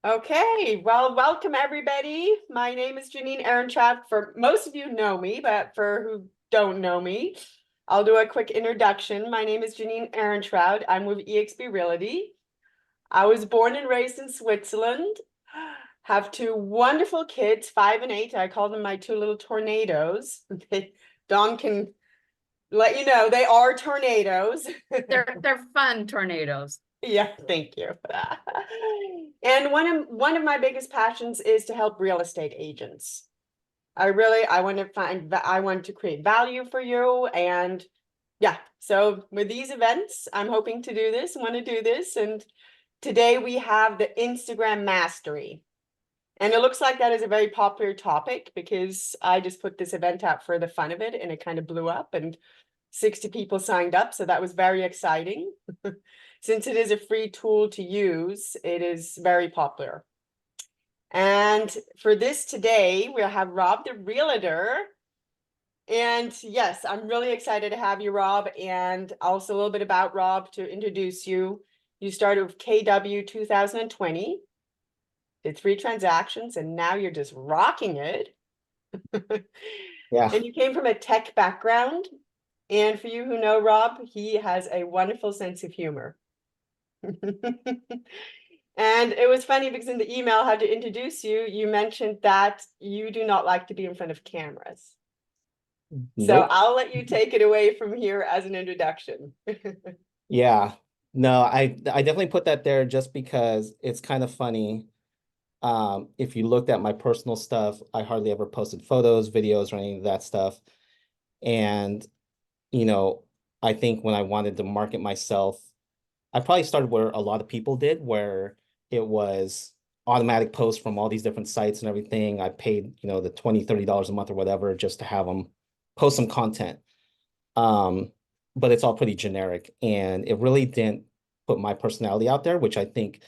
Okay, well, welcome everybody. My name is Janine Ehrentraut. For most of you know me, but for who don't know me, I'll do a quick introduction. My name is Janine Ehrentraut. I'm with eXp Realty. I was born and raised in Switzerland. Have two wonderful kids, 5 and 8. I call them my two little tornadoes. Don can let you know they are tornadoes. They're fun tornadoes. Yeah, thank you. And one of my biggest passions is to help real estate agents. I want to create value for you. And yeah, so with these events, I'm hoping to do this, want to do this. And today we have the Instagram mastery. And it looks like that is a very popular topic because I just put this event out for the fun of it and it kind of blew up and 60 people signed up. So that was very exciting. Since it is a free tool to use, it is very popular. And for this today, we'll have Rob the Realtor. And yes, I'm really excited to have you, Rob. And also a little bit about Rob to introduce you. You started with KW 2020, did 3 transactions, and now you're just rocking it. Yeah. And you came from a tech background. And for you who know Rob, he has a wonderful sense of humor. And it was funny because in the email I had to introduce you, you mentioned that you do not like to be in front of cameras. So Nope. I'll let you take it away from here as an introduction. Yeah. No, I definitely put that there just because it's kind of funny. If you looked at my personal stuff, I hardly ever posted photos, videos, or any of that stuff. And, you know, I think when I wanted to market myself, I probably started where a lot of people did, where it was automatic posts from all these different sites and everything. I paid, the $20, $30 a month or whatever just to have them post some content. But it's all pretty generic, and it really didn't put my personality out there, which I think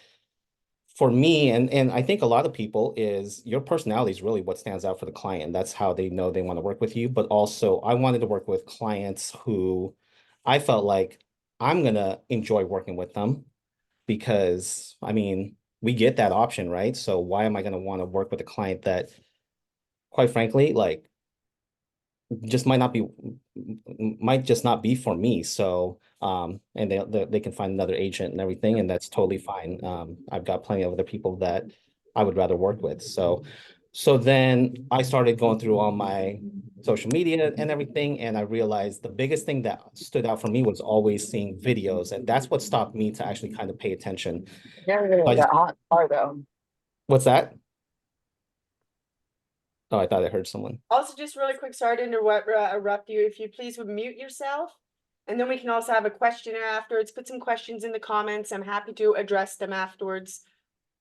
for me and I think a lot of people is your personality is really what stands out for the client. That's how they know they want to work with you. But also I wanted to work with clients who I felt like I'm gonna enjoy working with them because I mean we get that option, right? So why am I gonna want to work with a client that quite frankly, like just might just not be for me. So and they can find another agent and everything, and that's totally fine. I've got plenty of other people that I would rather work with. So then I started going through all my social media and everything, and I realized the biggest thing that stood out for me was always seeing videos, and that's what stopped me to actually kind of pay attention. So I just, Though. what's that? Oh, I thought I heard someone. Also, just really quick, sorry to interrupt you. If you please would mute yourself. And then we can also have a question afterwards. Put some questions in the comments. I'm happy to address them afterwards.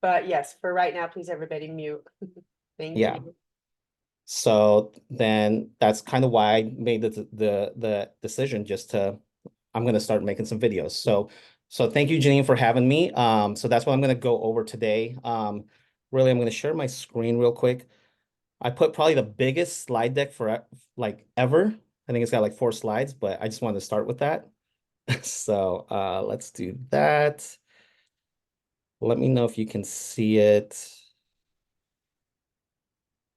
But yes, for right now, please everybody mute. Thank Yeah. you. So then that's kind of why I made the decision just to I'm going to start making some videos. So thank you, Janine, for having me. So that's what I'm going to go over today. Really, I'm going to share my screen real quick. I put probably the biggest slide deck for like ever. I think it's got like 4 slides, but I just wanted to start with that. So let's do that. Let me know if you can see it.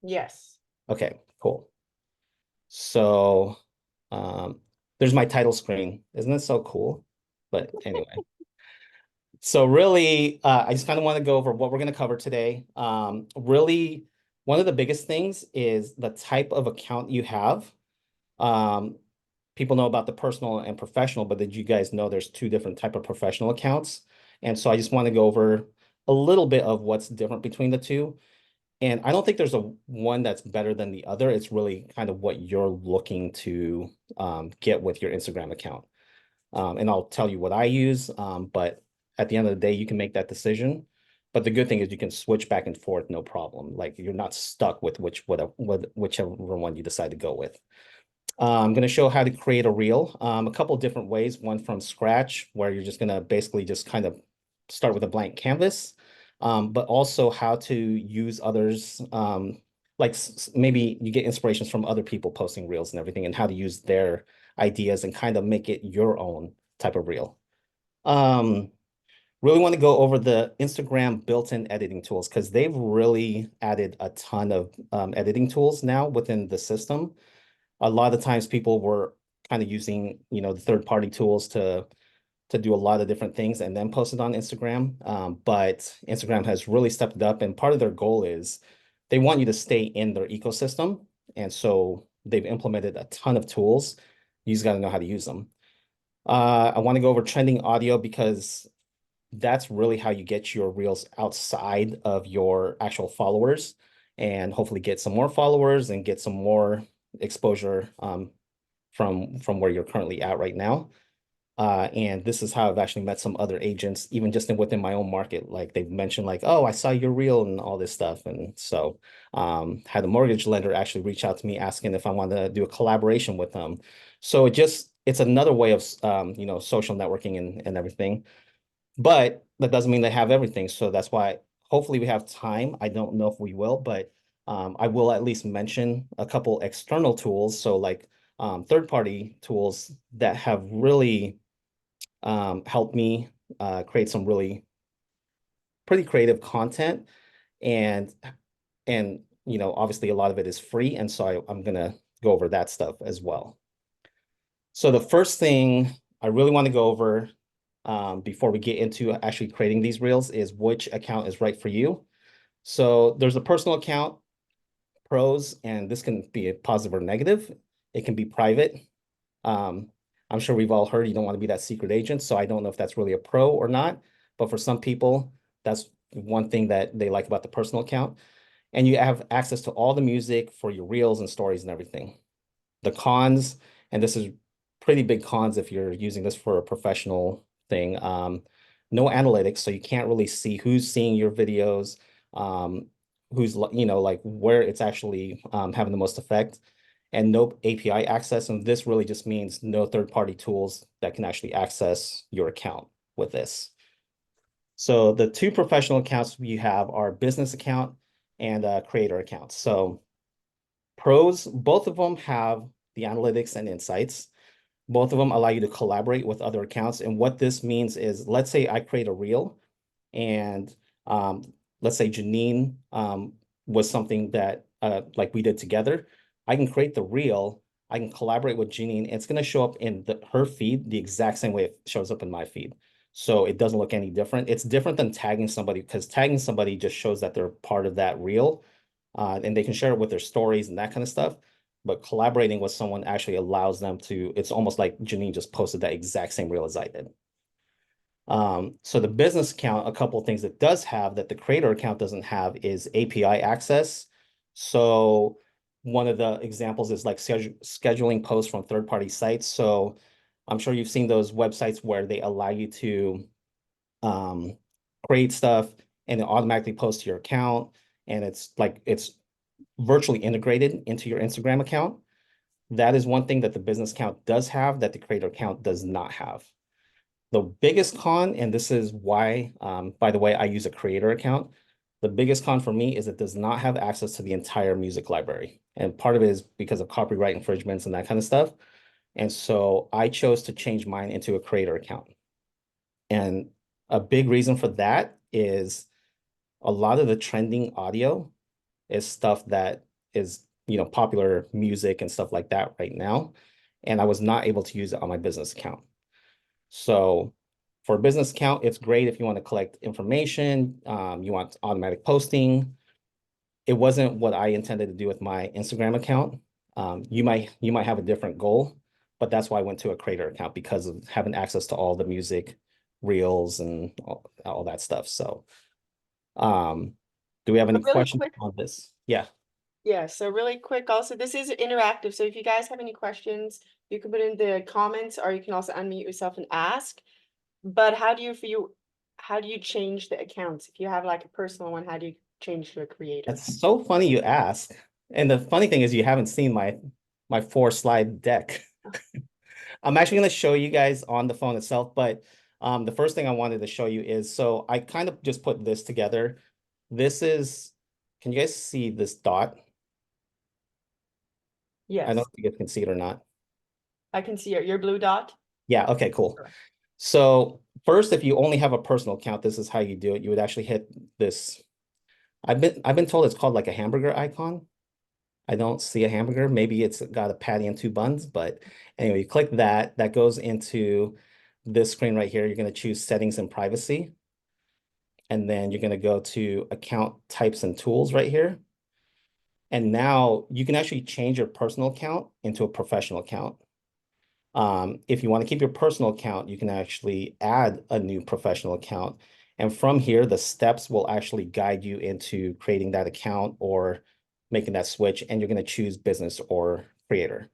Yes. Okay, cool. So there's my title screen. Isn't that so cool? But anyway. So really, I just kind of want to go over what we're going to cover today. Really, one of the biggest things is the type of account you have. Um, People know about the personal and professional, but did you guys know there's 2 different type of professional accounts? And so I just want to go over a little bit of what's different between the 2. And I don't think there's a one that's better than the other. It's really kind of what you're looking to get with your Instagram account. And I'll tell you what I use, but at the end of the day, you can make that decision. But the good thing is you can switch back and forth, no problem. Like you're not stuck with whichever one you decide to go with. I'm going to show how to create a reel, a couple of different ways. One from scratch, where you're just going to basically just kind of start with a blank canvas, but also how to use others. Like maybe you get inspirations from other people posting reels and everything, and how to use their ideas and kind of make it your own type of reel. Um, really want to go over the Instagram built-in editing tools because they've really added a ton of editing tools now within the system. A lot of times people were kind of using, the third-party tools to do a lot of different things and then post it on Instagram. But Instagram has really stepped it up, and part of their goal is they want you to stay in their ecosystem. And so they've implemented a ton of tools. You just got to know how to use them. I want to go over trending audio because that's really how you get your reels outside of your actual followers and hopefully get some more followers and get some more exposure from where you're currently at right now. And this is how I've actually met some other agents, even just within my own market. Like they've mentioned, like, oh, I saw your reel and all this stuff. And so had a mortgage lender actually reach out to me asking if I wanted to do a collaboration with them. So it's another way of social networking and everything. But that doesn't mean they have everything. So that's why hopefully we have time. I don't know if we will, but I will at least mention a couple external tools. So like third-party tools that have really helped me create some really pretty creative content. And obviously a lot of it is free. And so I'm gonna go over that stuff as well. So the first thing I really want to go over before we get into actually creating these reels is which account is right for you. So there's a personal account, pros, and this can be a positive or negative. It can be private. I'm sure we've all heard you don't want to be that secret agent, so I don't know if that's really a pro or not. But for some people, that's one thing that they like about the personal account. And you have access to all the music for your reels and stories and everything. The cons, and this is pretty big cons if you're using this for a professional thing. No analytics, so you can't really see who's seeing your videos, who's like where it's actually having the most effect, and no API access. And this really just means no third-party tools that can actually access your account with this. So the two professional accounts you have are business account and creator account. So pros, both of them have the analytics and insights. Both of them allow you to collaborate with other accounts. And what this means is, let's say I create a reel and let's say Janine was something that like we did together. I can create the reel. I can collaborate with Janine. It's going to show up in her feed the exact same way it shows up in my feed. So it doesn't look any different. It's different than tagging somebody because tagging somebody just shows that they're part of that reel and they can share it with their stories and that kind of stuff. But collaborating with someone actually allows them to, it's almost like Janine just posted that exact same reel as I did. So the business account, a couple of things it does have that the creator account doesn't have is API access. So one of the examples is like scheduling posts from third-party sites. So I'm sure you've seen those websites where they allow you to create stuff and it automatically posts to your account. And it's virtually integrated into your Instagram account. That is one thing that the business account does have that the creator account does not have. The biggest con, and this is why, by the way, I use a creator account. The biggest con for me is it does not have access to the entire music library. And part of it is because of copyright infringements and that kind of stuff. And so I chose to change mine into a creator account. And a big reason for that is a lot of the trending audio is stuff that is, popular music and stuff like that right now. And I was not able to use it on my business account. So for a business account, it's great if you want to collect information, you want automatic posting. It wasn't what I intended to do with my Instagram account. You might have a different goal, but that's why I went to a creator account because of having access to all the music, reels, and all that stuff. So do we have any Really questions quick. on this? Yeah. Yeah, so really quick also, this is interactive. So if you guys have any questions, you can put in the comments or you can also unmute yourself and ask. But how do you change the accounts? If you have like a personal one, how do you change to a creator? It's so funny you ask. And the funny thing is you haven't seen my 4-slide deck. I'm actually going to show you guys on the phone itself, but the first thing I wanted to show you is, so I kind of just put this together. This is, can you guys see this dot? I don't Yes, know if you guys can see it or not. I can see your blue dot. Yeah, okay, cool. Sure. So first, if you only have a personal account, this is how you do it. You would actually hit this. I've been told it's called like a hamburger icon. I don't see a hamburger. Maybe it's got a patty and two buns, but anyway, you click that. That goes into this screen right here. You're going to choose settings and privacy. And then you're going to go to account types and tools right here. And now you can actually change your personal account into a professional account. If you want to keep your personal account, you can actually add a new professional account. And from here, the steps will actually guide you into creating that account or making that switch. And you're going to choose business or creator.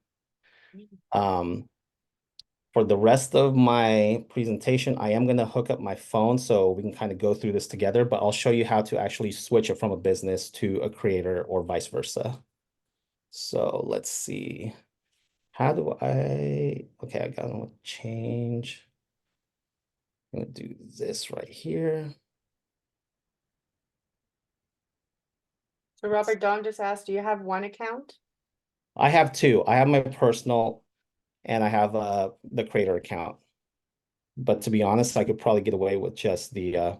For the rest of my presentation, I am going to hook up my phone so we can kind of go through this together, but I'll show you how to actually switch it from a business to a creator or vice versa. So let's see. How do okay, I gotta change. I'm gonna do this right here. So Robert, Don just asked, do you have one account? I have two. I have my personal and I have the creator account. But to be honest, I could probably get away with just the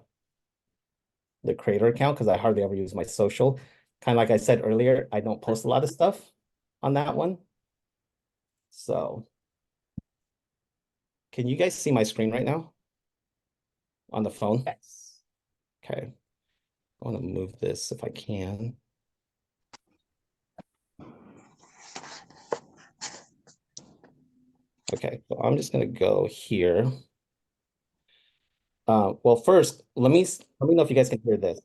creator account because I hardly ever use my social. Kind of like I said earlier, I don't post a lot of stuff on that one. So can you guys see my screen right now on the phone? Yes. Okay. I want to move this if I can. Okay, so I'm just gonna go here. Well, first, let me know if you guys can hear this.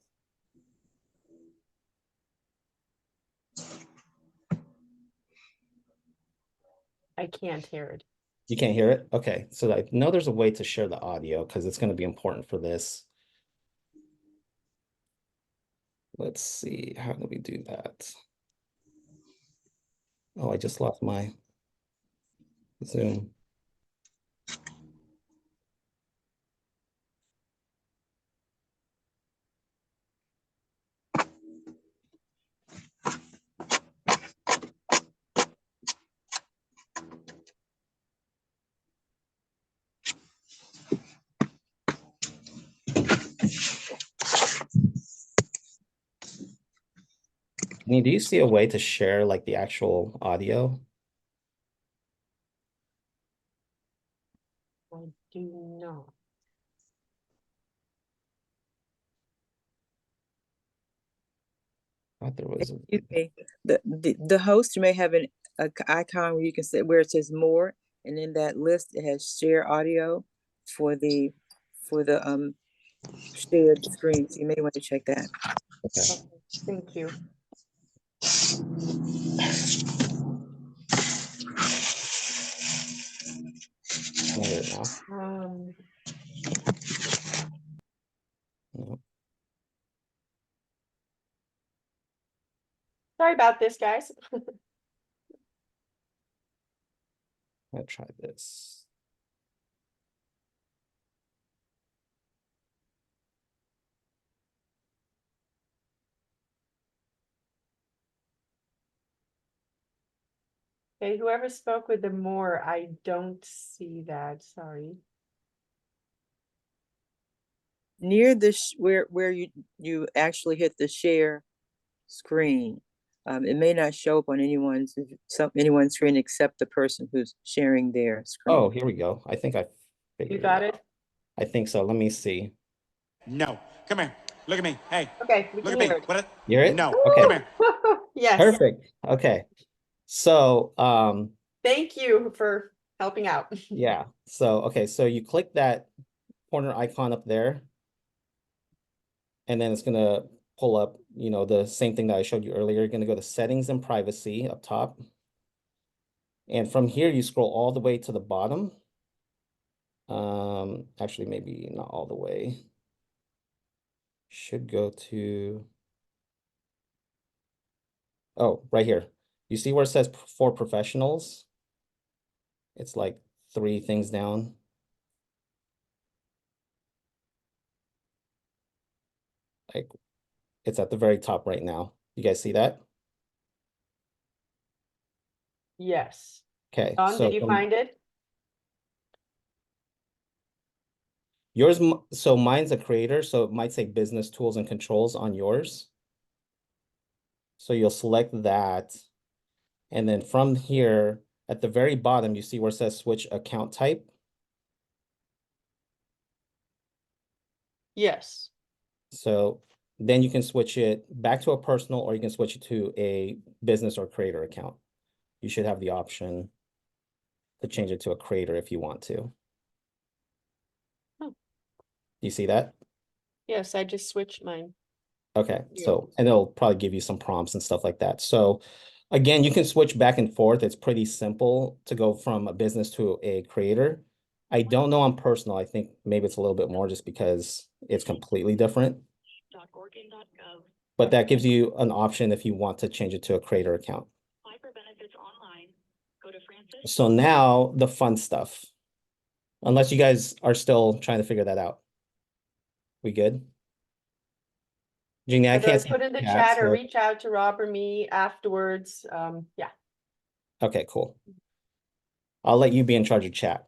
I can't hear it. You can't hear it? Okay, so I know there's a way to share the audio because it's going to be important for this. Let's see, how do we do that? Oh, I just lost my Zoom. Do you see a way to share like the actual audio? I do not. I thought there was Excuse me, the host may have a icon where you can say where it says more, and in that list it has share audio for the shared screen. So you may want to check that. okay. Okay, thank you. Can you hear it now? No. Sorry about this, guys. I'll try this. Okay, whoever spoke with the more, I don't see that, sorry. Near the where you actually hit the share screen, it may not show up on anyone's screen except the person who's sharing their screen. Oh, here we go. I think I You figured got it out. it? I think so. Let me see. No. Come here. Look at me. Hey. Okay, we Look can at hear me. it. What? You hear it? No. Okay. Come here. Yes, Perfect. Okay. So, thank you for helping out. yeah. So, okay. So you click that corner icon up there, and then it's going to pull up, the same thing that I showed you earlier. You're going to go to settings and privacy up top. And from here, you scroll all the way to the bottom. Actually, maybe not all the way. Should go to, oh, right here. You see where it says for professionals? It's like 3 things down. Like it's at the very top right now. You guys see that? Yes. Okay. Don, So did you from, find it? Yours, so mine's a creator, so it might say business tools and controls on yours. So you'll select that. And then from here, at the very bottom, you see where it says switch account type. Yes. So then you can switch it back to a personal, or you can switch it to a business or creator account. You should have the option to change it to a creator if you want to. Oh. You see that? Yes, I just switched mine. Okay, Yeah. so, and it'll probably give you some prompts and stuff like that. So again, you can switch back and forth. It's pretty simple to go from a business to a creator. I don't know on personal. I think maybe it's a little bit more just because it's completely different. But that gives you an option if you want to change it to a creator account. So now the fun stuff. Unless you guys are still trying to figure that out. We good? Jeannie, I Either can't see put in the chat, chat or so- reach out to Rob or me afterwards. Yeah. Okay, cool. I'll let you be in charge of chat.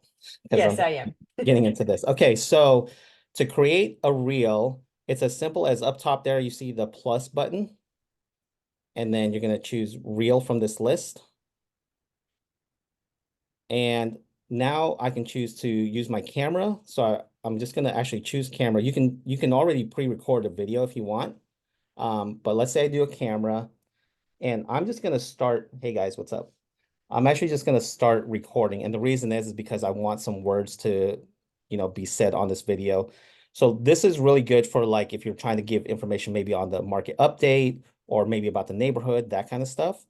'Cause Yes, I'm I am. getting into this. Okay, so to create a reel, it's as simple as up top there, you see the plus button. And then you're going to choose reel from this list. And now I can choose to use my camera. So I'm just going to actually choose camera. You can already pre-record a video if you want. But let's say I do a camera and I'm just going to start. Hey guys, what's up? I'm actually just going to start recording. And the reason is because I want some words to, be said on this video. So this is really good for like, if you're trying to give information maybe on the market update or maybe about the neighborhood, that kind of stuff.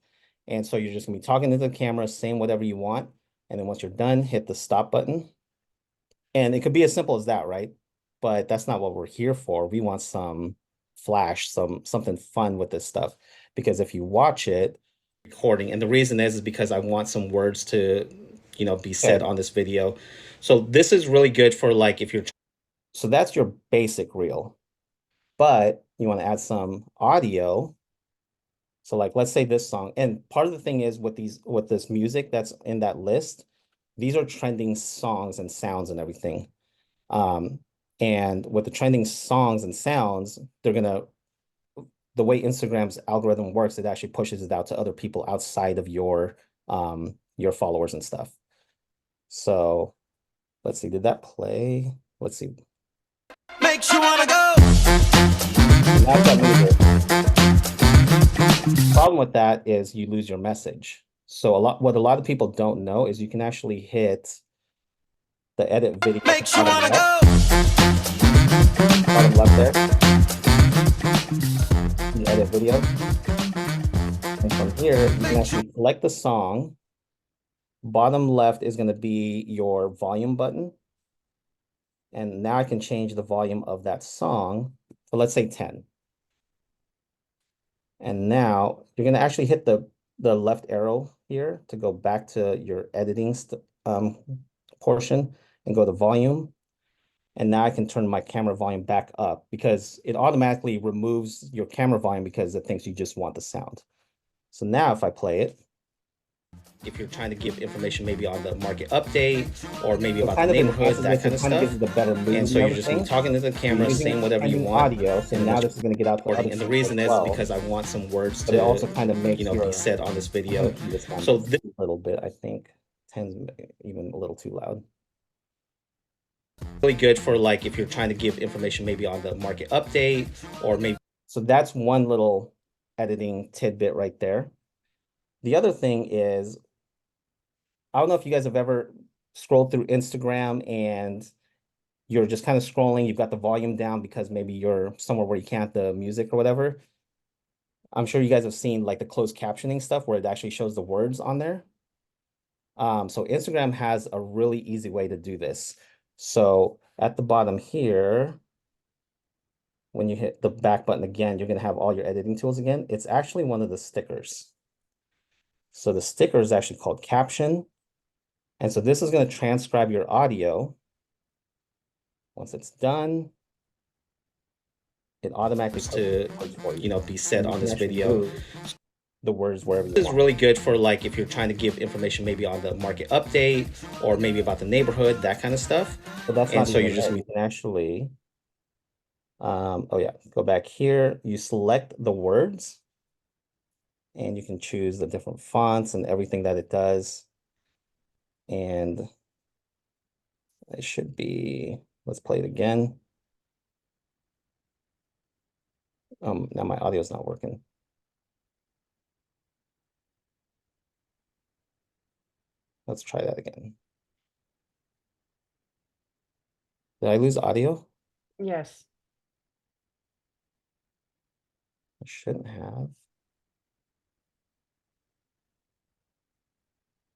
And so you're just gonna be talking to the camera, saying whatever you want. And then once you're done, hit the stop button. And it could be as simple as that, right? But that's not what we're here for. We want some flash, something fun with this stuff. Because if you watch it, recording, and the reason is because I want some words to, be said on this video. So this is really good for like if you're, so that's your basic reel, but you want to add some audio. So like, let's say this song, and part of the thing is with this music that's in that list, these are trending songs and sounds and everything. And with the trending songs and sounds, the way Instagram's algorithm works, it actually pushes it out to other people outside of your followers and stuff. So let's see, did that play? Let's see. Makes you wanna go. That's that music. Problem with that is you lose your message. So what a lot of people don't know is you can actually hit the edit video. Makes you wanna go. Bottom left there. The edit video. And from here, you can actually select the song. Bottom left is going to be your volume button. And now I can change the volume of that song. So let's say 10. And now you're going to actually hit the left arrow here to go back to your editing portion and go to volume. And now I can turn my camera volume back up because it automatically removes your camera volume because it thinks you just want the sound. So now if I play it, if you're trying to give information maybe on the market update or maybe about the neighborhood, that kind of stuff. Gives you the better mood and so you're just talking to the camera, saying whatever you want. Audio, so now this is going to get out to other. And the reason is because I want some words to also kind of make be said on this video. So this little bit, I think, 10's even a little too loud. Really good for like if you're trying to give information maybe on the market update or maybe. So that's one little editing tidbit right there. The other thing is, I don't know if you guys have ever scrolled through Instagram and you're just kind of scrolling, you've got the volume down because maybe you're somewhere where you can't the music or whatever. I'm sure you guys have seen like the closed captioning stuff where it actually shows the words on there. So Instagram has a really easy way to do this. So at the bottom here, when you hit the back button again, you're going to have all your editing tools again. It's actually one of the stickers. So the sticker is actually called caption. And so this is going to transcribe your audio. Once it's done, it automatically to, be said on this video. the words wherever you want. This is really good for like if you're trying to give information maybe on the market update or maybe about the neighborhood, that kind of stuff. But that's not so you're just you can actually oh yeah, go back here, you select the words and you can choose the different fonts and everything that it does. And it should be, let's play it again. Now my audio is not working. Let's try that again. Did I lose audio? Yes. I shouldn't have.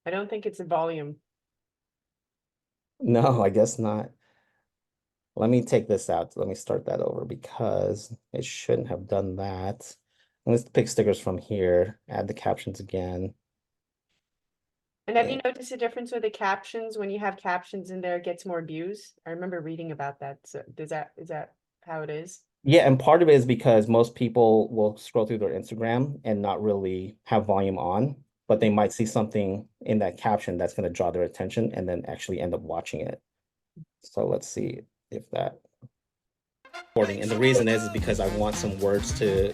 I don't think it's a volume. No, I guess not. Let me take this out. Let me start that over because it shouldn't have done that. Let's pick stickers from here, add the captions again. And have you noticed a difference with the captions? When you have captions in there, it gets more views? I remember reading about that. So is that how it is? Yeah, and part of it is because most people will scroll through their Instagram and not really have volume on, but they might see something in that caption that's going to draw their attention and then actually end up watching it. So let's see if that recording. And the reason is because I want some words to,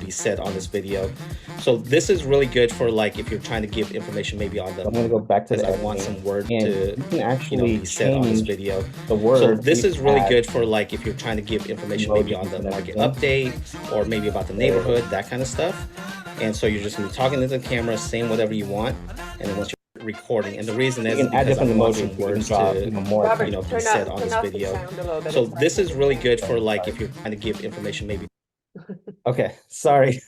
be said on this video. So this is really good for like if you're trying to give information maybe on the. I'm going to go back to the. I want some words to, you can actually be said on this video. The word. So this is really good for like if you're trying to give information maybe on the market update or maybe about the neighborhood, that kind of stuff. And so you're just going to be talking to the camera, saying whatever you want, and then once you're recording, and the reason is because I want some words to, Robert, be said on this video. So this is really good for like if you're trying to give information maybe. Okay, sorry.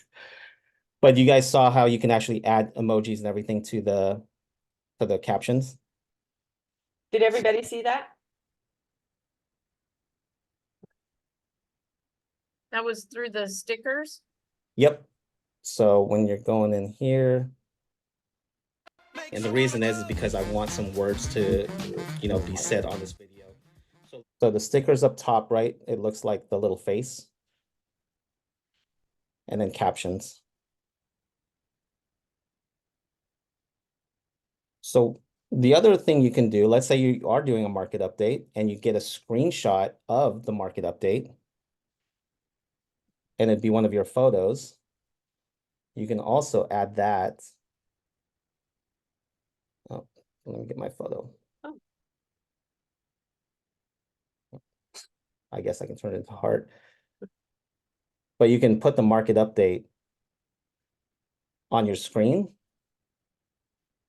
But you guys saw how you can actually add emojis and everything to the captions. Did everybody see that? That was through the stickers? Yep. So when you're going in here, and the reason is because I want some words to, be said on this video. So the stickers up top, right? It looks like the little face. And then captions. So the other thing you can do, let's say you are doing a market update and you get a screenshot of the market update, and it'd be one of your photos. You can also add that. Oh, let me get my photo. Oh. I guess I can turn it into heart. But you can put the market update on your screen.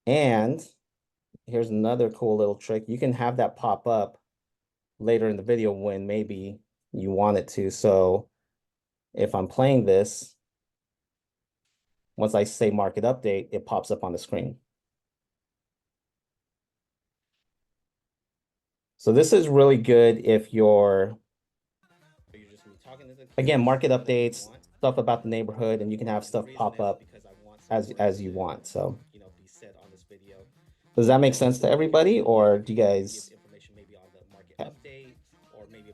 And here's another cool little trick. You can have that pop up later in the video when maybe you want it to. So if I'm playing this, once I say market update, it pops up on the screen. So this is really good if you're again, market updates, stuff about the neighborhood, and you can have stuff pop up as you want. So does that make sense to everybody, or do you guys?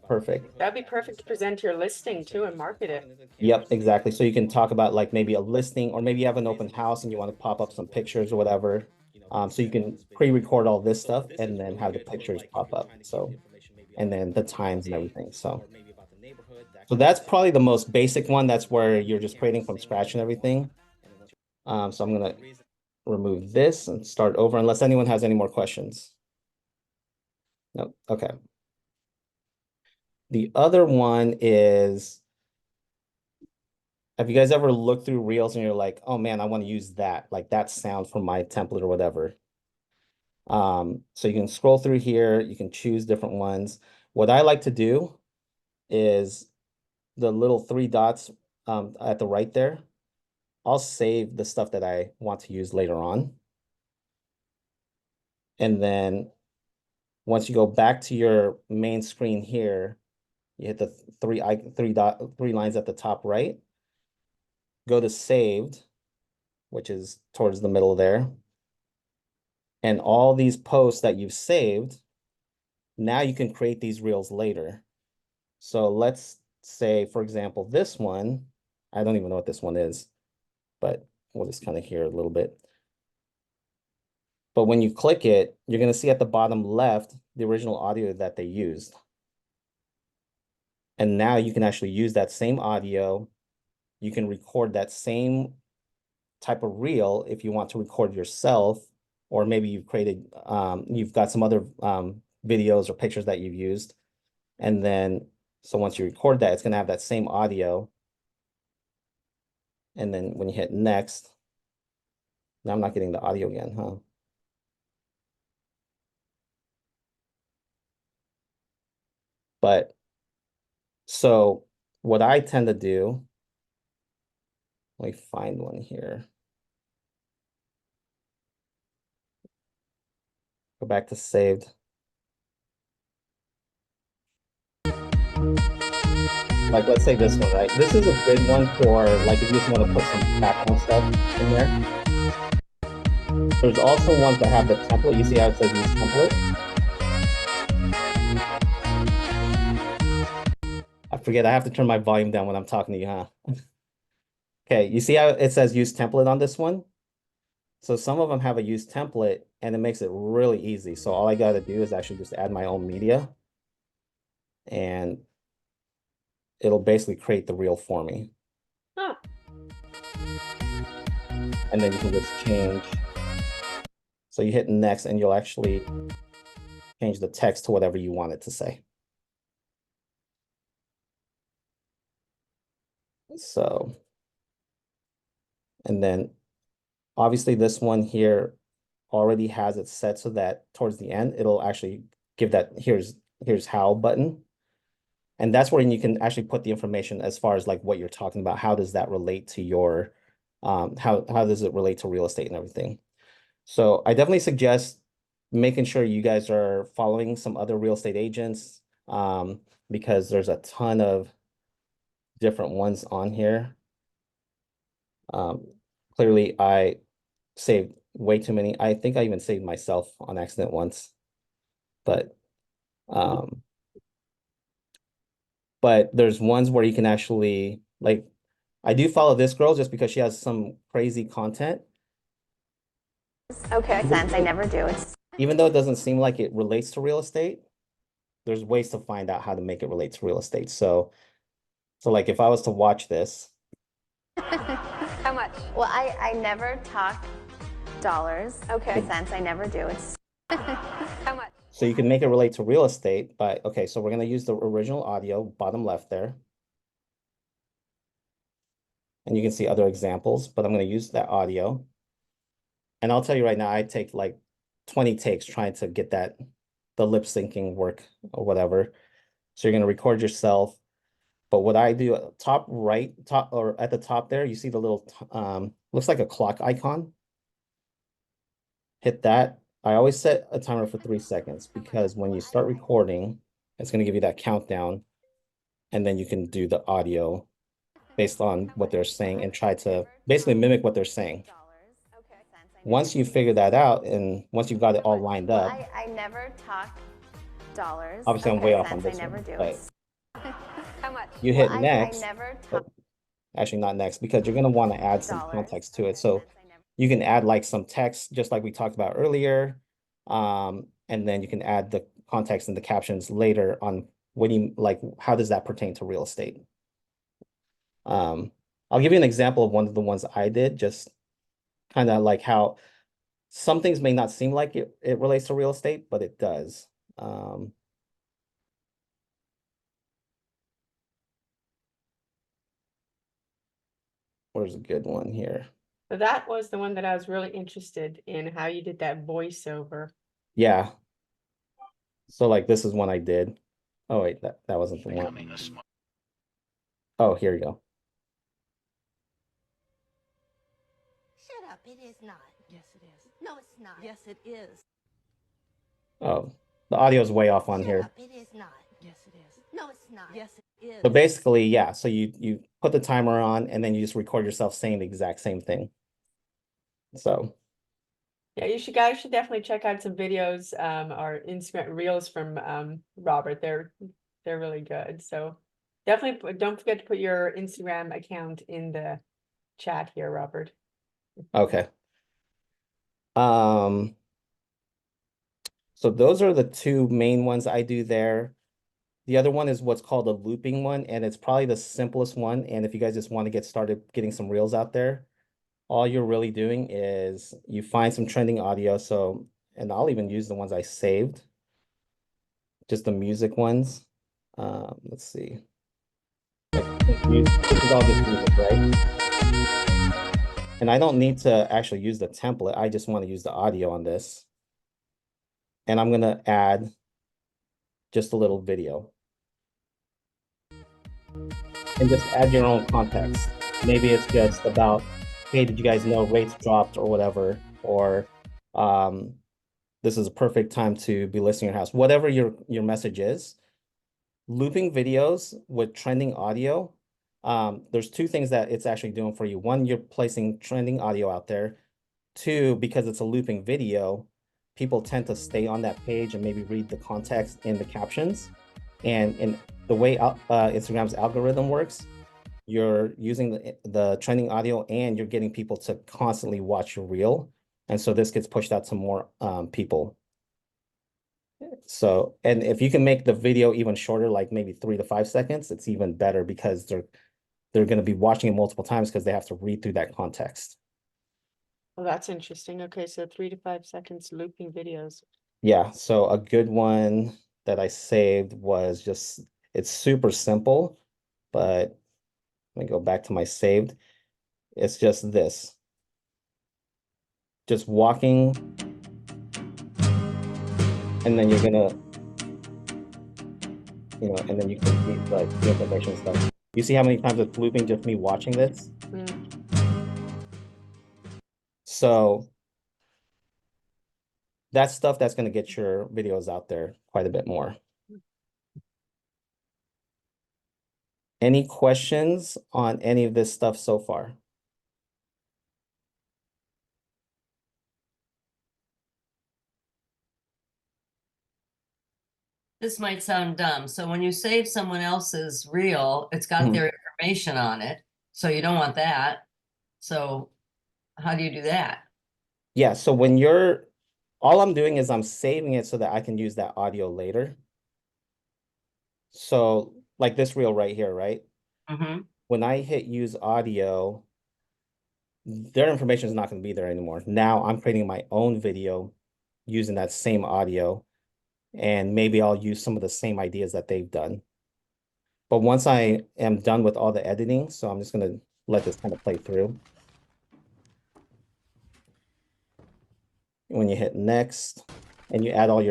Perfect. That'd be perfect to present your listing too and market it. Yep, exactly. So you can talk about like maybe a listing, or maybe you have an open house and you want to pop up some pictures or whatever. So you can pre-record all this stuff and then have the pictures pop up. So, and then the times and everything. So that's probably the most basic one. That's where you're just creating from scratch and everything. So I'm gonna remove this and start over unless anyone has any more questions. No, okay. The other one is, have you guys ever looked through Reels and you're like, oh man, I want to use that, like that sound from my template or whatever. So you can scroll through here, you can choose different ones. What I like to do is the little three dots at the right there. I'll save the stuff that I want to use later on. And then once you go back to your main screen here, you hit the three lines at the top right. Go to saved, which is towards the middle there. And all these posts that you've saved, now you can create these reels later. So let's say, for example, this one, I don't even know what this one is, but we'll just kind of hear a little bit. But when you click it, you're going to see at the bottom left the original audio that they used. And now you can actually use that same audio. You can record that same type of reel if you want to record yourself, or maybe you've created, you've got some other videos or pictures that you've used. And then, so once you record that, it's going to have that same audio. And then when you hit next, now I'm not getting the audio again, huh? But so what I tend to do, let me find one here. Go back to saved. Like, let's say this one, right? This is a good one for, like, if you just want to put some background stuff in there. There's also ones that have the template. You see how it says use template? I forget, I have to turn my volume down when I'm talking to you, huh? Okay, you see how it says use template on this one? So some of them have a use template and it makes it really easy. So all I got to do is actually just add my own media and it'll basically create the reel for me. Huh. And then you can just change. So you hit next and you'll actually change the text to whatever you want it to say. So, and then obviously this one here already has it set so that towards the end, it'll actually give that here's how button. And that's where you can actually put the information as far as like what you're talking about. How does that relate to your, how does it relate to real estate and everything? So I definitely suggest making sure you guys are following some other real estate agents, because there's a ton of different ones on here. Clearly I saved way too many. I think I even saved myself on accident once, but there's ones where you can actually, like, I do follow this girl just because she has some crazy content. Okay, sense. I never do. It's Even though it doesn't seem like it relates to real estate, there's ways to find out how to make it relate to real estate. So like if I was to watch this. how much? Well, I never talk dollars. Okay, sense. I never do. It's how much? So you can make it relate to real estate, but okay, so we're going to use the original audio, bottom left there. And you can see other examples, but I'm going to use that audio. And I'll tell you right now, I take like 20 takes trying to get that, the lip syncing work or whatever. So you're going to record yourself. But what I do, top right, top or at the top there, you see the little, looks like a clock icon. Hit that. I always set a timer for 3 seconds because when you start recording, it's going to give you that countdown. And then you can do the audio based on what they're saying and try to basically mimic what they're saying. Once you figure that out and once you've got it all lined up, I never talk dollars. obviously I'm way off on this I never one, do. but How much? you hit Well, next. I never talk Actually not next because you're going to want to add some context to it. So you can add like some text, just like we talked about earlier. And then you can add the context and the captions later on what do you like, how does that pertain to real estate? I'll give you an example of one of the ones I did, just kind of like how some things may not seem like it relates to real estate, but it does. Where's a good one here? So that was the one that I was really interested in, how you did that voiceover. Yeah. So like this is one I did. Oh wait, that wasn't the one. Oh, here you go. Shut up, it is not. Yes, it is. No, it's not. Yes, it is. Oh, the audio is way off on Shut here. up, it is not. Yes, it is. No, it's not. Yes, it is. So basically, yeah, so you put the timer on and then you just record yourself saying the exact same thing. So Yeah, you guys should definitely check out some videos, or Instagram reels from Robert. They're really good. So definitely don't forget to put your Instagram account in the chat here, Robert. Okay. Um, so those are the two main ones I do there. The other one is what's called a looping one, and it's probably the simplest one. And if you guys just want to get started getting some reels out there, all you're really doing is you find some trending audio. So, and I'll even use the ones I saved, just the music ones. Let's see. Like this is all just music, right? And I don't need to actually use the template. I just want to use the audio on this. And I'm gonna add just a little video. And just add your own context. Maybe it's just about, hey, did you guys know rates dropped or whatever? Or this is a perfect time to be listing your house. Whatever your message is. Looping videos with trending audio, there's two things that it's actually doing for you. One, you're placing trending audio out there. Two, because it's a looping video, people tend to stay on that page and maybe read the context in the captions. And the way Instagram's algorithm works, you're using the trending audio and you're getting people to constantly watch your reel. And so this gets pushed out to more people. So, and if you can make the video even shorter, like maybe 3 to 5 seconds, it's even better because they're going to be watching it multiple times because they have to read through that context. Well, that's interesting. Okay, so 3 to 5 seconds looping videos. Yeah, so a good one that I saved was just, it's super simple, but let me go back to my saved. It's just this. Just walking, and then you're gonna, and then you can read like the information and stuff. You see how many times it's looping just me watching this? So that's stuff that's going to get your videos out there quite a bit more. Any questions on any of this stuff so far? This might sound dumb. So when you save someone else's reel, it's got their information on it. So you don't want that. So how do you do that? Yeah, so all I'm doing is I'm saving it so that I can use that audio later. So like this reel right here, right? Mm-hmm. When I hit use audio, their information is not going to be there anymore. Now I'm creating my own video using that same audio, and maybe I'll use some of the same ideas that they've done. But once I am done with all the editing, so I'm just going to let this kind of play through. When you hit next and you add all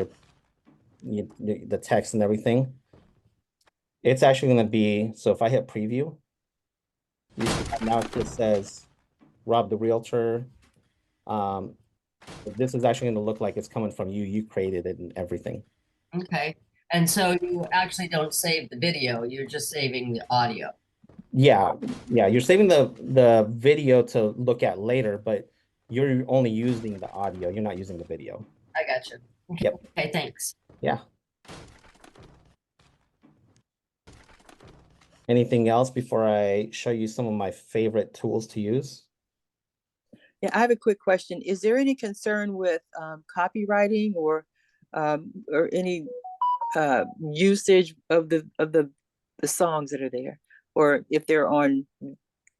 the text and everything, it's actually going to be, so if I hit preview, you see now it just says Rob the Realtor. This is actually going to look like it's coming from you. You created it and everything. Okay. And so you actually don't save the video, you're just saving the audio. Yeah, you're saving the video to look at later, but you're only using the audio. You're not using the video. I got you. Okay. Yep. Okay, thanks. Yeah. Anything else before I show you some of my favorite tools to use? Yeah, I have a quick question. Is there any concern with copywriting or any usage of the songs that are there? Or if they're on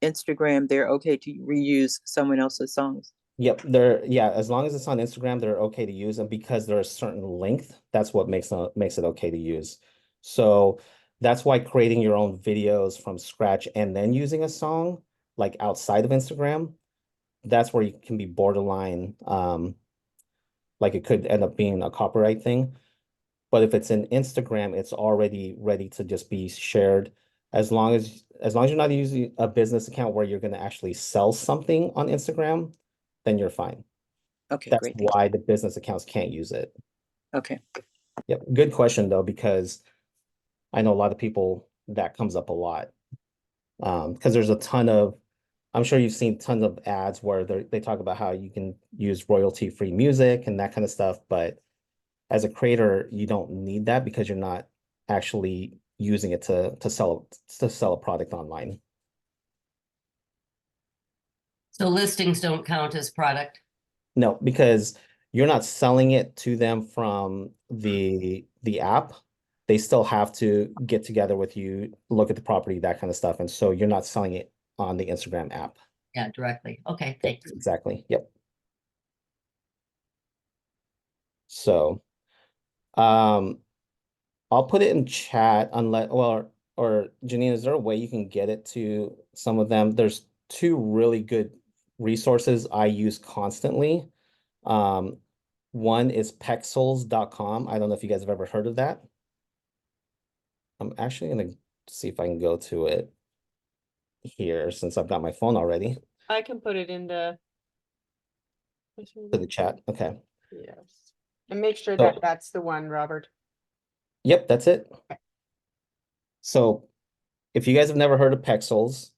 Instagram, they're okay to reuse someone else's songs? Yep, as long as it's on Instagram, they're okay to use them because they're a certain length. That's what makes it okay to use. So that's why creating your own videos from scratch and then using a song like outside of Instagram, that's where you can be borderline, like it could end up being a copyright thing. But if it's in Instagram, it's already ready to just be shared. As long as you're not using a business account where you're going to actually sell something on Instagram, then you're fine. Okay, That's great. why the business accounts can't use it. Okay. Yep. Good question though, because I know a lot of people that comes up a lot. Because there's a ton of, I'm sure you've seen tons of ads where they talk about how you can use royalty-free music and that kind of stuff, but as a creator, you don't need that because you're not actually using it to sell a product online. So listings don't count as product. No, because you're not selling it to them from the app. They still have to get together with you, look at the property, that kind of stuff. And so you're not selling it on the Instagram app. Yeah, directly. Okay, Yep, thanks. exactly. Yep. So, I'll put it in chat unless, well, or Janine, is there a way you can get it to some of them? There's two really good resources I use constantly. One is pexels.com. I don't know if you guys have ever heard of that. I'm actually gonna see if I can go to it here since I've got my phone already I can put it in the. to the chat. Okay. Yes. And make sure So- that that's the one, Robert. Yep, that's it. So if you guys have never heard of Pexels,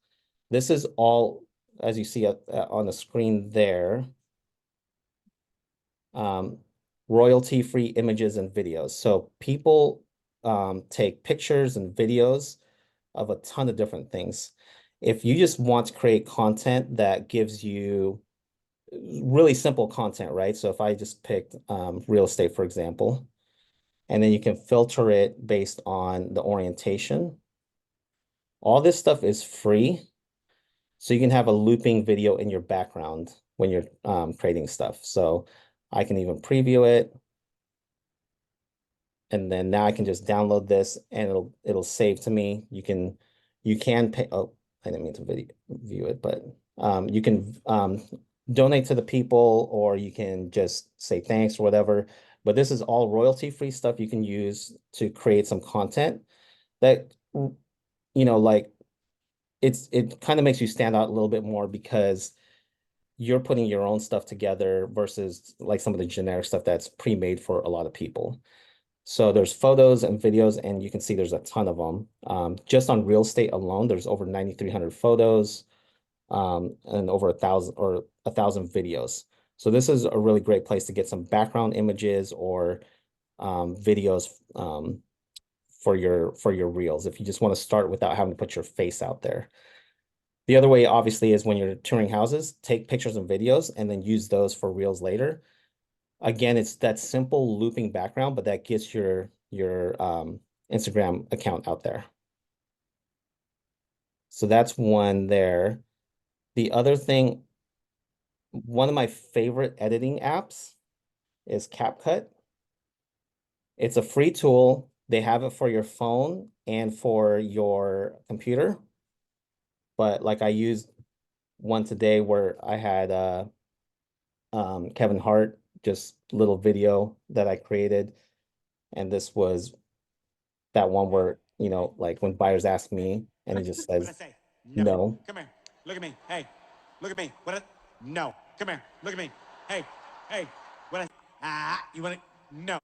this is all, as you see on the screen there, royalty-free images and videos. So people take pictures and videos of a ton of different things. If you just want to create content that gives you really simple content, right? So if I just picked real estate, for example, and then you can filter it based on the orientation. All this stuff is free. So you can have a looping video in your background when you're creating stuff. So I can even preview it. And then now I can just download this and it'll save to me. You can pay, oh, I didn't mean to view it, but you can donate to the people, or you can just say thanks or whatever. But this is all royalty-free stuff you can use to create some content that, like it kind of makes you stand out a little bit more because you're putting your own stuff together versus like some of the generic stuff that's pre-made for a lot of people. So there's photos and videos, and you can see there's a ton of them. Just on real estate alone, there's over 9,300 photos and over 1,000 videos. So this is a really great place to get some background images or videos for your reels if you just want to start without having to put your face out there. The other way, obviously, is when you're touring houses, take pictures and videos and then use those for reels later. Again, it's that simple looping background, but that gets your Instagram account out there. So that's one there. The other thing, one of my favorite editing apps is CapCut. It's a free tool. They have it for your phone and for your computer. But like I used one today where I had Kevin Hart, just little video that I created. And this was that one where, like when buyers ask me and it just What I says, say? no. Come here. Look at me. Hey. Look at me. No. Come here. Look at me. Hey. Hey. You want to? No.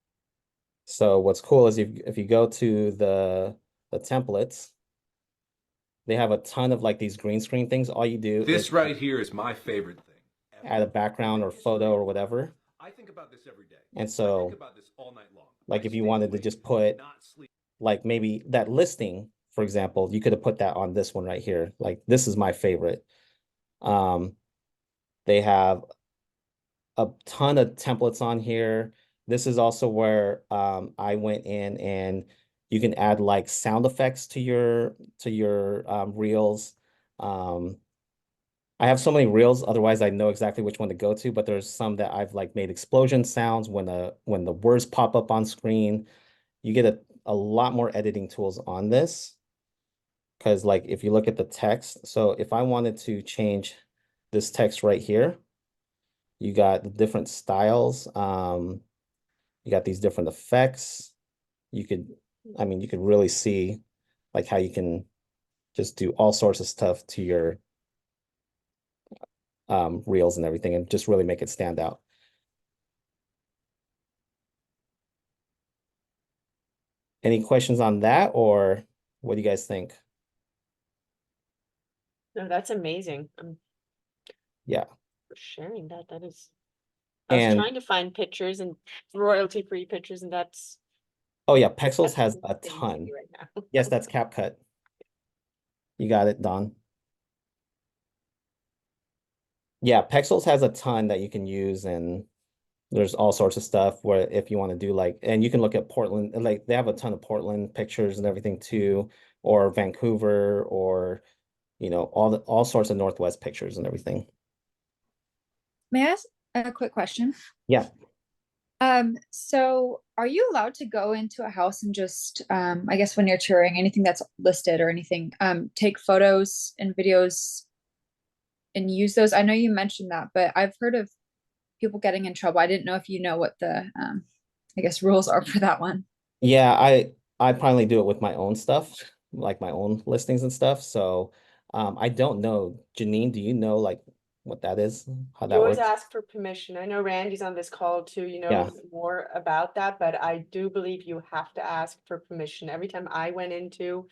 So what's cool is if you go to the templates, they have a ton of like these green screen things. All you do This is right here is my favorite thing. add a background or photo or whatever. I think about this every day. And I so think about this all night long. like I if you stay wanted to awake, just put not sleep. like maybe that listing, for example, you could have put that on this one right here. Like this is my favorite. They have a ton of templates on here. This is also where I went in and you can add like sound effects to your reels. I have so many reels, otherwise I know exactly which one to go to, but there's some that I've like made explosion sounds when the words pop up on screen. You get a lot more editing tools on this. Because like if you look at the text, so if I wanted to change this text right here, you got the different styles. You got these different effects. You could really see like how you can just do all sorts of stuff to your reels and everything and just really make it stand out. Any questions on that, or what do you guys think? No, that's amazing. Yeah. For sharing that. That is. I was And trying to find pictures and royalty-free pictures, and that's oh yeah, Pexels has the a thing to ton. do right now. Yes, that's CapCut. You got it, Don. Yeah, Pexels has a ton that you can use, and there's all sorts of stuff where if you want to do like, and you can look at Portland, and like they have a ton of Portland pictures and everything too, or Vancouver, or all sorts of Northwest pictures and everything. May I ask a quick question? Yeah. So are you allowed to go into a house and just, I guess when you're touring, anything that's listed or anything, take photos and videos and use those? I know you mentioned that, but I've heard of people getting in trouble. I didn't know if you know what the, I guess rules are for that one. Yeah, I probably do it with my own stuff, like my own listings and stuff. So I don't know. Janine, do you know like what that is? How You that always works? ask for permission. I know Randy's on this call too, you know Yeah. more about that, but I do believe you have to ask for permission. Every time I went into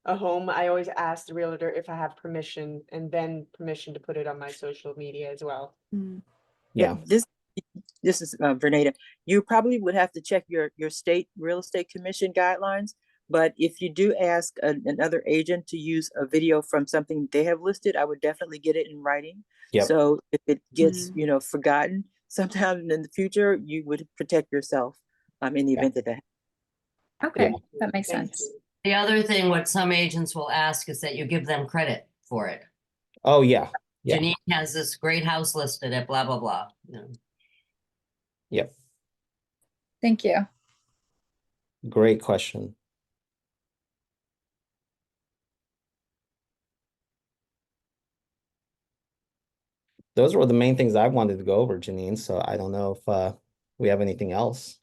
a home, I always asked the realtor if I have permission and then permission to put it on my social media as well. Yeah. This is Verneda. You probably would have to check your state real estate commission guidelines. But if you do ask another agent to use a video from something they have listed, I would definitely get it in writing. Yep. So if it gets, forgotten sometime in the future, you would protect yourself in the event that that. Okay, Yeah. that makes Thank sense. you. The other thing, what some agents will ask is that you give them credit for it. Oh yeah. Yeah. Janine has this great house listed at blah, blah, blah. Yep. Thank you. Great question. Those were the main things I wanted to go over, Janine. So I don't know if we have anything else.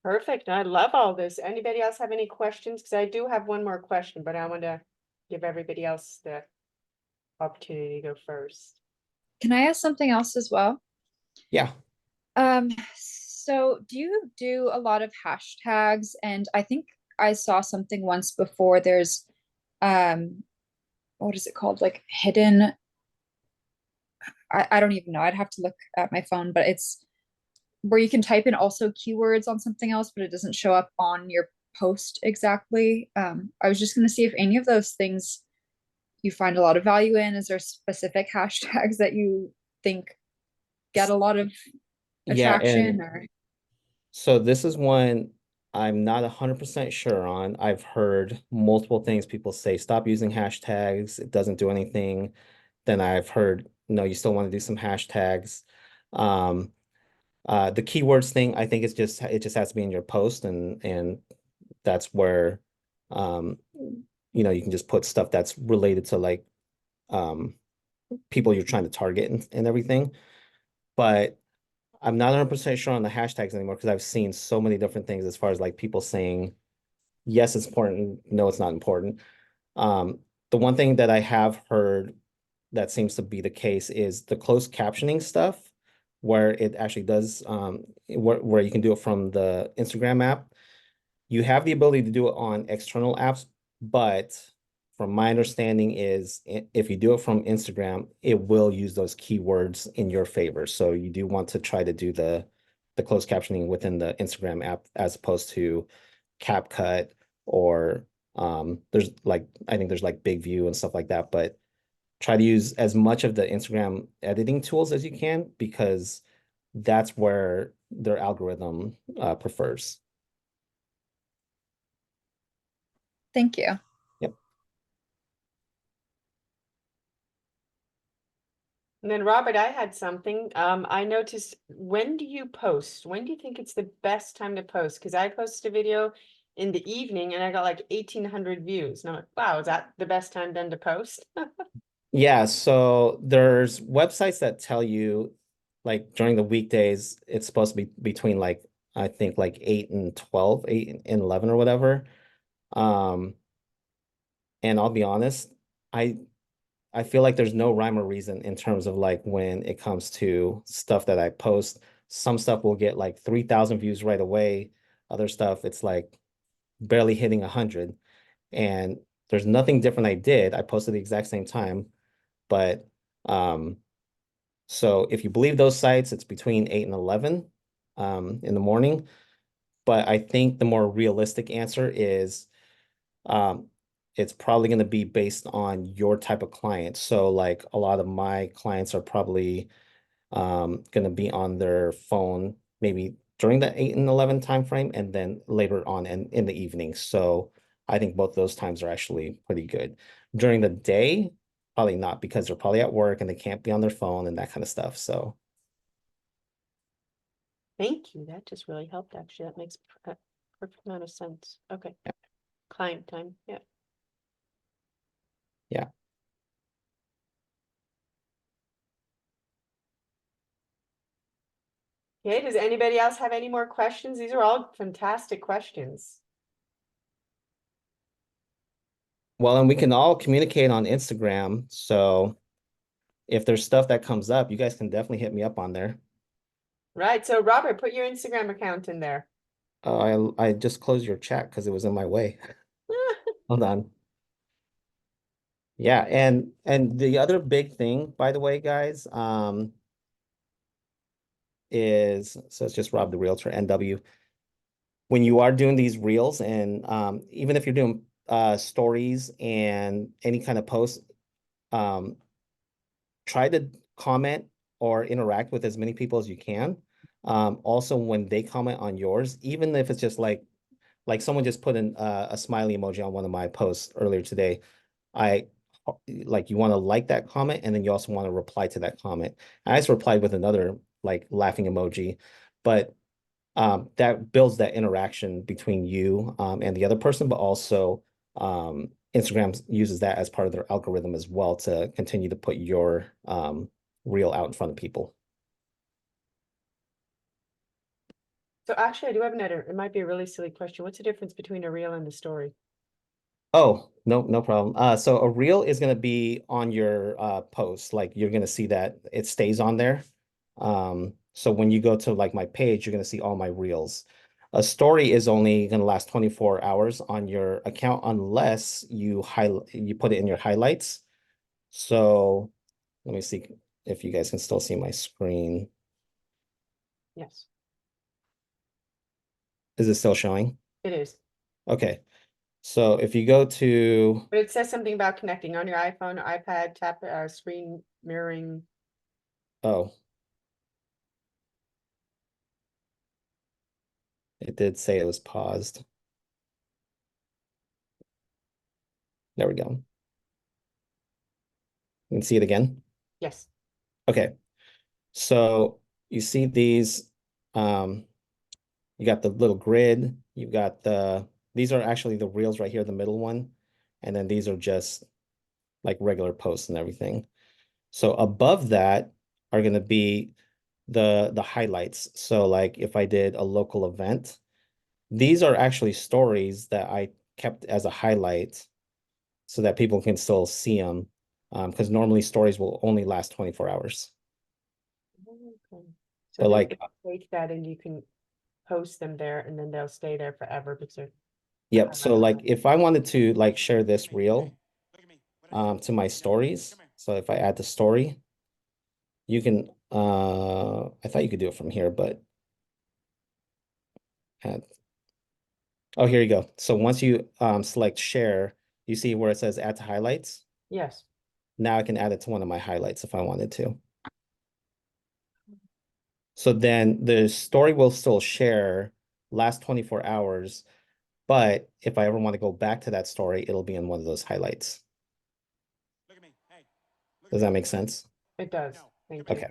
Perfect. I love all this. Anybody else have any questions? Because I do have one more question, but I want to give everybody else the opportunity to go first. Can I ask something else as well? Yeah. So do you do a lot of hashtags? And I think I saw something once before. There's, what is it called? Like hidden. I don't even know. I'd have to look at my phone, but it's where you can type in also keywords on something else, but it doesn't show up on your post exactly. I was just going to see if any of those things you find a lot of value in. Is there specific hashtags that you think get a lot of Yeah. attraction And or? so this is one I'm not 100% sure on. I've heard multiple things people say, stop using hashtags. It doesn't do anything. Then I've heard, no, you still want to do some hashtags. The keywords thing, I think it just has to be in your post, and that's where you can just put stuff that's related to like people you're trying to target and everything. But I'm not 100% sure on the hashtags anymore because I've seen so many different things as far as like people saying, yes, it's important, no, it's not important. The one thing that I have heard that seems to be the case is the closed captioning stuff, where it actually does, where you can do it from the Instagram app. You have the ability to do it on external apps, but from my understanding is if you do it from Instagram, it will use those keywords in your favor. So you do want to try to do the closed captioning within the Instagram app as opposed to CapCut or there's like, I think there's like Big View and stuff like that, but try to use as much of the Instagram editing tools as you can because that's where their algorithm prefers. Thank you. Yep. And then Robert, I had something. I noticed, when do you post? When do you think it's the best time to post? Because I posted a video in the evening and I got like 1,800 views. And I'm like, wow, is that the best time then to post? Yeah, so there's websites that tell you like during the weekdays, it's supposed to be between like, I think like 8 and 12, 8 and 11 or whatever. And I'll be honest, I feel like there's no rhyme or reason in terms of like when it comes to stuff that I post. Some stuff will get like 3,000 views right away. Other stuff, it's like barely hitting 100. And there's nothing different I did. I posted the exact same time. But so if you believe those sites, it's between 8 and 11 in the morning. But I think the more realistic answer is it's probably going to be based on your type of client. So like a lot of my clients are probably going to be on their phone maybe during the 8 and 11 time frame, and then later on in the evening. So I think both those times are actually pretty good. During the day, probably not, because they're probably at work and they can't be on their phone and that kind of stuff. So Thank you. That just really helped, actually. That makes a perfect amount of sense. Okay. Yeah. Client time, yeah. yeah. Okay, does anybody else have any more questions? These are all fantastic questions. Well, and we can all communicate on Instagram. So if there's stuff that comes up, you guys can definitely hit me up on there. Right, so Robert, put your Instagram account in there. I just closed your chat because it was in my way. Hold on. Yeah, and the other big thing, by the way, guys, is, so it's just Rob the Realtor, NW. When you are doing these reels, and even if you're doing stories and any kind of post, try to comment or interact with as many people as you can. Also, when they comment on yours, even if it's just like someone just put in a smiley emoji on one of my posts earlier today, you want to like that comment, and then you also want to reply to that comment. I just replied with another like laughing emoji, but that builds that interaction between you and the other person, but also Instagram uses that as part of their algorithm as well to continue to put your reel out in front of people. So actually, I do have another, it might be a really silly question. What's the difference between a reel and a story? Oh, no problem. So a reel is going to be on your post. Like you're going to see that it stays on there. So when you go to like my page, you're going to see all my reels. A story is only going to last 24 hours on your account unless you put it in your highlights. So let me see if you guys can still see my screen. Yes, Is it still showing? it is. Okay. So if you go to, But it says something about connecting on your iPhone, iPad, screen mirroring. oh, it did say it was paused. There we go. You can see it again. Yes. Okay. So you see these, you got the little grid, you got these are actually the reels right here, the middle one. And then these are just like regular posts and everything. So above that are going to be the highlights. So like if I did a local event, these are actually stories that I kept as a highlight so that people can still see them. Because normally stories will only last 24 hours. Okay. So But then like, you can take that and you can post them there, and then they'll stay there forever because they're. yep. So like if I wanted to like share this reel to my stories, so if I add the story, you can I thought you could do it from here, but add. Oh, here you go. So once you select share, you see where it says add to highlights. Yes. Now I can add it to one of my highlights if I wanted to. So then the story will still share last 24 hours, but if I ever want to go back to that story, it'll be in one of those highlights. Does that make sense? It does. Thank you. Okay.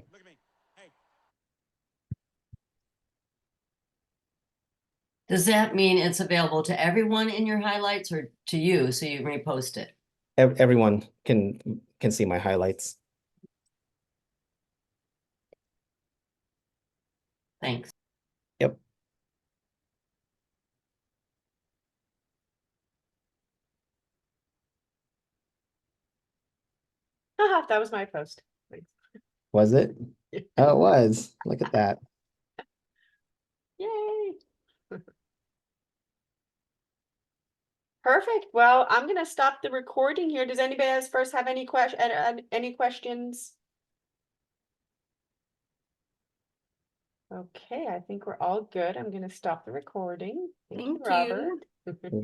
Does that mean it's available to everyone in your highlights or to you so you repost it? Everyone can see my highlights. Thanks. Yep. Haha, that was my post. Thanks. Was it? Oh, it was. Look at that. Yay. Perfect. Well, I'm gonna stop the recording here. Does anybody else first have any questions? Okay, I think we're all good. I'm gonna stop the recording. Thank you, Thank you. Robert.